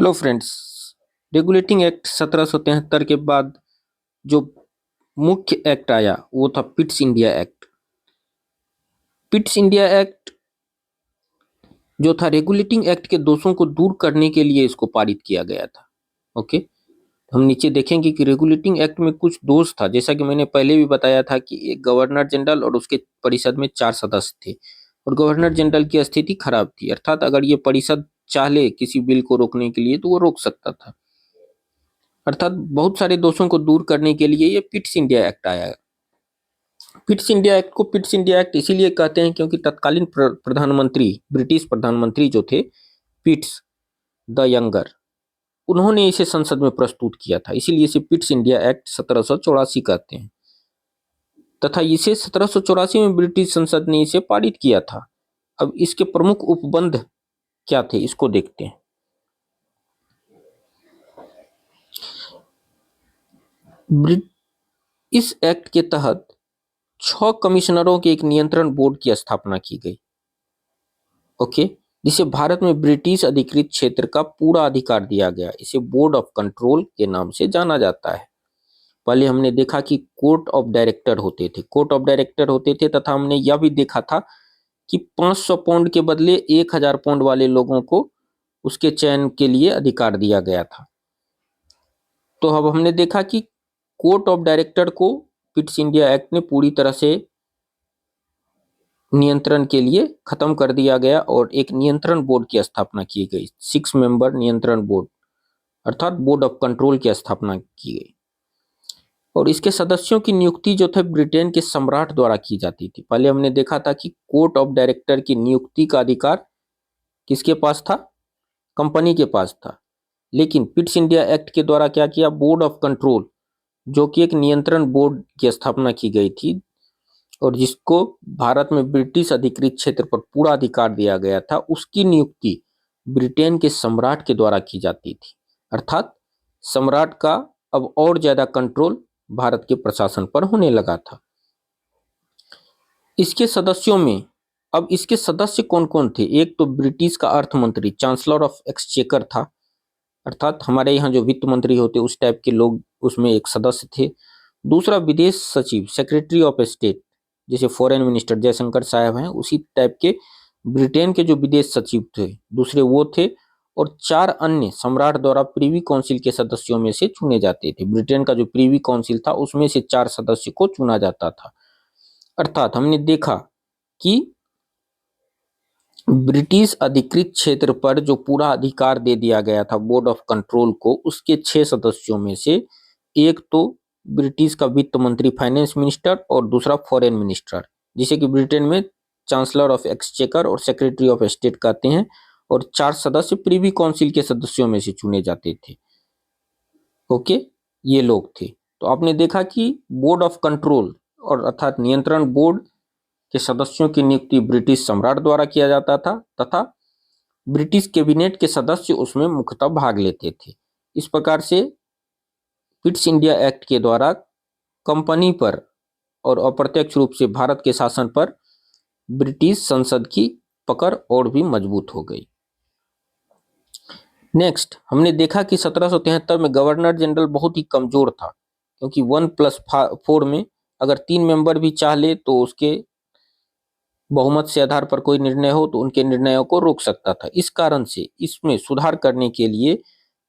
Hello friends. Regulating act 1773 के बाद जो मुख्य एक्ट आया वो था Pitt's India act. Pitt's India act जो था रेगुलेटिंग एक्ट के दोषों को दूर करने के लिए इसको पारित किया गया था। ओके, हम नीचे देखेंगे कि रेगुलेटिंग एक्ट में कुछ दोष था, जैसा कि मैंने पहले भी बताया था कि एक गवर्नर जनरल और उसके परिषद में 4 सदस्य थे और गवर्नर जनरल की स्थिति खराब थी, अर्थात अगर ये परिषद चाहे किसी बिल को रोकने के लिए तो वो रोक सकता था। अर्थात बहुत सारे दोषों को दूर करने के लिए ये पिट्स इंडिया एक्ट आया। पिट्स इंडिया एक्ट को पिट्स इंडिया एक्ट इसीलिए कहते हैं क्योंकि तत्कालीन प्रधानमंत्री, ब्रिटिश प्रधानमंत्री जो थे पिट्स द यंगर, उन्होंने इसे संसद में प्रस्तुत किया था, इसीलिए इसे पिट्स इंडिया एक्ट 1784 कहते हैं। तथा इसे 1784 में ब्रिटिश संसद ने इसे पारित किया था। अब इसके प्रमुख उपबंध क्या थे इसको देखते हैं। इस एक्ट के तहत 6 कमिश्नरों के एक नियंत्रण बोर्ड की स्थापना की गई। ओके, जिसे भारत में ब्रिटिश अधिकृत क्षेत्र का पूरा अधिकार दिया गया। इसे बोर्ड ऑफ कंट्रोल के नाम से जाना जाता है। पहले हमने देखा कि कोर्ट ऑफ डायरेक्टर होते थे तथा हमने यह भी देखा था कि 500 पाउंड के बदले 1000 पाउंड वाले लोगों को उसके चयन के लिए अधिकार दिया गया था। तो अब हमने देखा कि कोर्ट ऑफ डायरेक्टर को पिट्स इंडिया एक्ट ने पूरी तरह से नियंत्रण के लिए खत्म कर दिया गया और एक नियंत्रण बोर्ड की स्थापना की गई। 6 मेंबर नियंत्रण बोर्ड अर्थात बोर्ड ऑफ कंट्रोल की स्थापना की गई और इसके सदस्यों की नियुक्ति जो थे ब्रिटेन के सम्राट द्वारा की जाती थी। पहले हमने देखा था कि कोर्ट ऑफ डायरेक्टर की नियुक्ति का अधिकार किसके पास था? कंपनी के पास था। लेकिन पिट्स इंडिया एक्ट के द्वारा क्या किया? बोर्ड ऑफ कंट्रोल, जो कि एक नियंत्रण बोर्ड की स्थापना की गई थी और जिसको भारत में ब्रिटिश अधिकृत क्षेत्र पर पूरा अधिकार दिया गया था, उसकी नियुक्ति ब्रिटेन के सम्राट के द्वारा की जाती थी। अर्थात सम्राट का अब और ज्यादा कंट्रोल भारत के प्रशासन पर होने लगा था। इसके सदस्यों में अब इसके सदस्य कौन कौन थे? एक तो ब्रिटिश का अर्थ मंत्री, चांसलर ऑफ एक्सचेकर था, अर्थात हमारे यहाँ जो वित्त मंत्री होते उस टाइप के लोग उसमें एक सदस्य थे। दूसरा विदेश सचिव, सेक्रेटरी ऑफ स्टेट, जैसे फॉरेन मिनिस्टर जयशंकर साहब हैं, उसी टाइप के ब्रिटेन के जो विदेश सचिव थे दूसरे वो थे। और 4 अन्य सम्राट द्वारा प्रीवी काउंसिल के सदस्यों में से चुने जाते थे। ब्रिटेन का जो प्रीवी काउंसिल था उसमें से 4 सदस्य को चुना जाता था। अर्थात हमने देखा कि ब्रिटिश अधिकृत क्षेत्र पर जो पूरा अधिकार दे दिया गया था बोर्ड ऑफ कंट्रोल को, उसके 6 सदस्यों में से एक तो ब्रिटिश का वित्त मंत्री, फाइनेंस मिनिस्टर, और दूसरा फॉरेन मिनिस्टर, जिसे कि ब्रिटेन में चांसलर ऑफ एक्सचेकर और सेक्रेटरी ऑफ स्टेट कहते हैं, और 4 सदस्य प्रीवी काउंसिल के सदस्यों में से चुने जाते थे। ओके, ये लोग थे। तो आपने देखा कि बोर्ड ऑफ कंट्रोल और अर्थात नियंत्रण बोर्ड के सदस्यों की नियुक्ति ब्रिटिश सम्राट द्वारा किया जाता था तथा ब्रिटिश कैबिनेट के सदस्य उसमें मुख्यतः भाग लेते थे। इस प्रकार से पिट्स इंडिया एक्ट के द्वारा कंपनी पर और अप्रत्यक्ष रूप से भारत के शासन पर ब्रिटिश संसद की पकड़ और भी मजबूत हो गई। नेक्स्ट, हमने देखा कि 1773 में गवर्नर जनरल बहुत ही कमजोर था, क्योंकि 1+4 में अगर 3 मेंबर भी चाह ले तो उसके बहुमत से आधार पर कोई निर्णय हो तो उनके निर्णयों को रोक सकता था। इस कारण से इसमें सुधार करने के लिए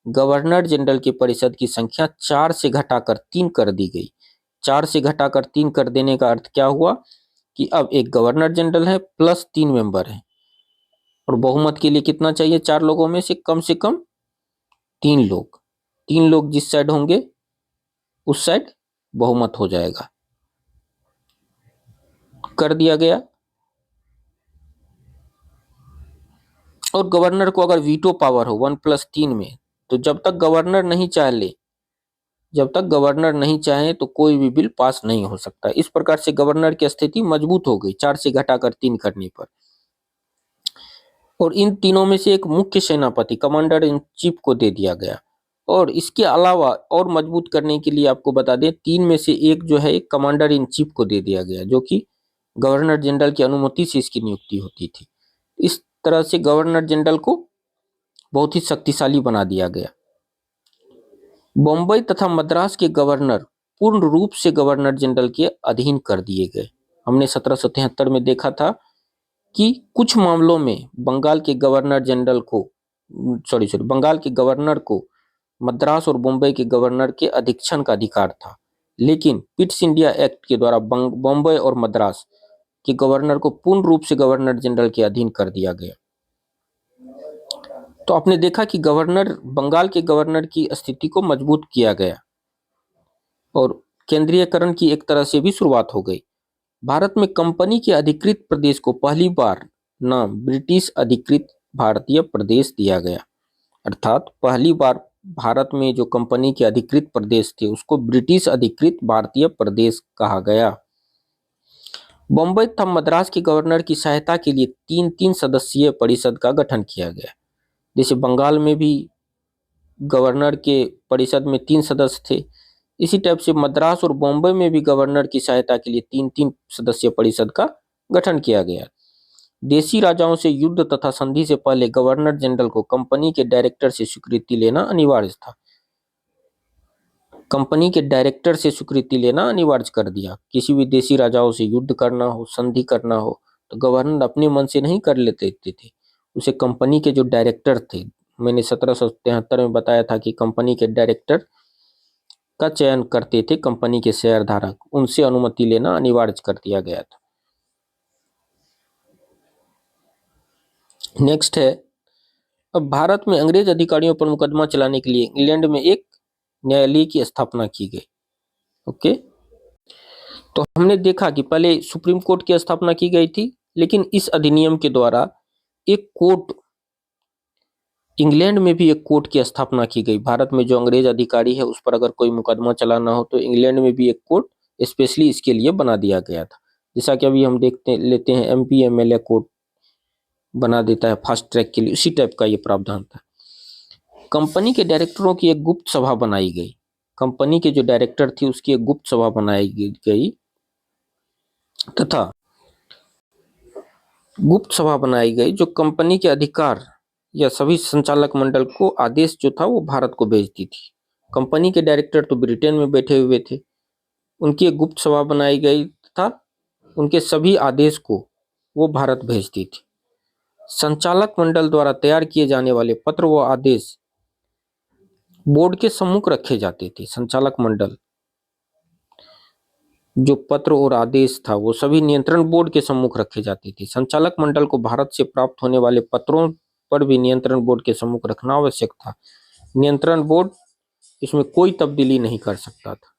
गवर्नर जनरल की परिषद की संख्या 4 से घटाकर 3 कर दी गई। 4 से घटाकर 3 कर देने का अर्थ क्या हुआ कि अब एक गवर्नर जनरल है प्लस 3 मेंबर है, और बहुमत के लिए कितना चाहिए? 4 लोगों में से कम 3 लोग। 3 लोग जिस साइड होंगे उस साइड बहुमत हो जाएगा। कर दिया गया। और गवर्नर को अगर वीटो पावर हो 1+3 में, तो जब तक गवर्नर नहीं चाहे तो कोई भी बिल पास नहीं हो सकता। इस प्रकार से गवर्नर की स्थिति मजबूत हो गई 4 से घटाकर 3 करने पर। और इन तीनों में से एक मुख्य सेनापति, कमांडर इन चीफ को दे दिया गया। और इसके अलावा और मजबूत करने के लिए आपको बता दें, 3 में से एक जो है कमांडर इन चीफ को दे दिया गया, जो कि गवर्नर जनरल की अनुमति से इसकी नियुक्ति होती थी। इस तरह से गवर्नर जनरल को बहुत ही शक्तिशाली बना दिया गया। बम्बई तथा मद्रास के गवर्नर पूर्ण रूप से गवर्नर जनरल के अधीन कर दिए गए। हमने 1773 में देखा था कि कुछ मामलों में बंगाल के गवर्नर जनरल को बंगाल के गवर्नर को मद्रास और बम्बई के गवर्नर के अधीक्षण का अधिकार था, लेकिन पिट्स इंडिया एक्ट के द्वारा बम्बई और मद्रास के गवर्नर को पूर्ण रूप से गवर्नर जनरल के अधीन कर दिया गया। तो आपने देखा कि बंगाल के गवर्नर की स्थिति को मजबूत किया गया और केंद्रीयकरण की एक तरह से भी शुरुआत हो गई। भारत में कंपनी के अधिकृत प्रदेश को पहली बार नाम ब्रिटिश अधिकृत भारतीय प्रदेश दिया गया, अर्थात पहली बार भारत में जो कंपनी के अधिकृत प्रदेश थे उसको ब्रिटिश अधिकृत भारतीय प्रदेश कहा गया। बम्बई तथा मद्रास के गवर्नर की सहायता के लिए 3-3 सदस्यीय परिषद का गठन किया गया। जैसे बंगाल में भी गवर्नर के परिषद में 3 सदस्य थे, इसी टाइप से मद्रास और बॉम्बे में भी गवर्नर की सहायता के लिए 3-3 सदस्यीय परिषद का गठन किया गया। देशी राजाओं से युद्ध तथा संधि से पहले गवर्नर जनरल को कंपनी के डायरेक्टर से स्वीकृति लेना अनिवार्य था। कंपनी के डायरेक्टर से स्वीकृति लेना अनिवार्य कर दिया। किसी भी देशी राजाओं से युद्ध करना हो, संधि करना हो, तो गवर्नर अपने मन से नहीं कर लेते थे, उसे कंपनी के जो डायरेक्टर थे, मैंने 1773 में बताया था कि कंपनी के डायरेक्टर का चयन करते थे कंपनी के शेयरधारक, उनसे अनुमति लेना अनिवार्य कर दिया गया था। नेक्स्ट है, अब भारत में अंग्रेज अधिकारियों पर मुकदमा चलाने के लिए इंग्लैंड में एक न्यायालय की स्थापना की गई। ओके, तो हमने देखा कि पहले सुप्रीम कोर्ट की स्थापना की गई थी, लेकिन इस अधिनियम के द्वारा एक कोर्ट, इंग्लैंड में भी एक कोर्ट की स्थापना की गई। भारत में जो अंग्रेज अधिकारी है उस पर अगर कोई मुकदमा चलाना हो तो इंग्लैंड में भी एक कोर्ट स्पेशली इसके लिए बना दिया गया था। जैसा कि अभी हम लेते हैं MP MLA कोर्ट बना देता है फास्ट ट्रैक के लिए, उसी टाइप का ये प्रावधान था। कंपनी के डायरेक्टरों की एक गुप्त सभा बनाई गई। कंपनी के जो डायरेक्टर थे उसकी एक गुप्त सभा बनाई गई तथा गुप्त सभा बनाई गई जो कंपनी के अधिकार या सभी संचालक मंडल को आदेश जो था वो भारत को भेजती थी। कंपनी के डायरेक्टर तो ब्रिटेन में बैठे हुए थे, उनकी एक गुप्त सभा बनाई गई तथा उनके सभी आदेश को वो भारत भेजती थी। संचालक मंडल द्वारा तैयार किए जाने वाले पत्र व आदेश बोर्ड के सम्मुख रखे जाते थे। संचालक मंडल जो पत्र और आदेश था वो सभी नियंत्रण बोर्ड के सम्मुख रखे जाते थे। संचालक मंडल को भारत से प्राप्त होने वाले पत्रों पर भी नियंत्रण बोर्ड के सम्मुख रखना आवश्यक था। नियंत्रण बोर्ड इसमें कोई तब्दीली नहीं कर सकता था।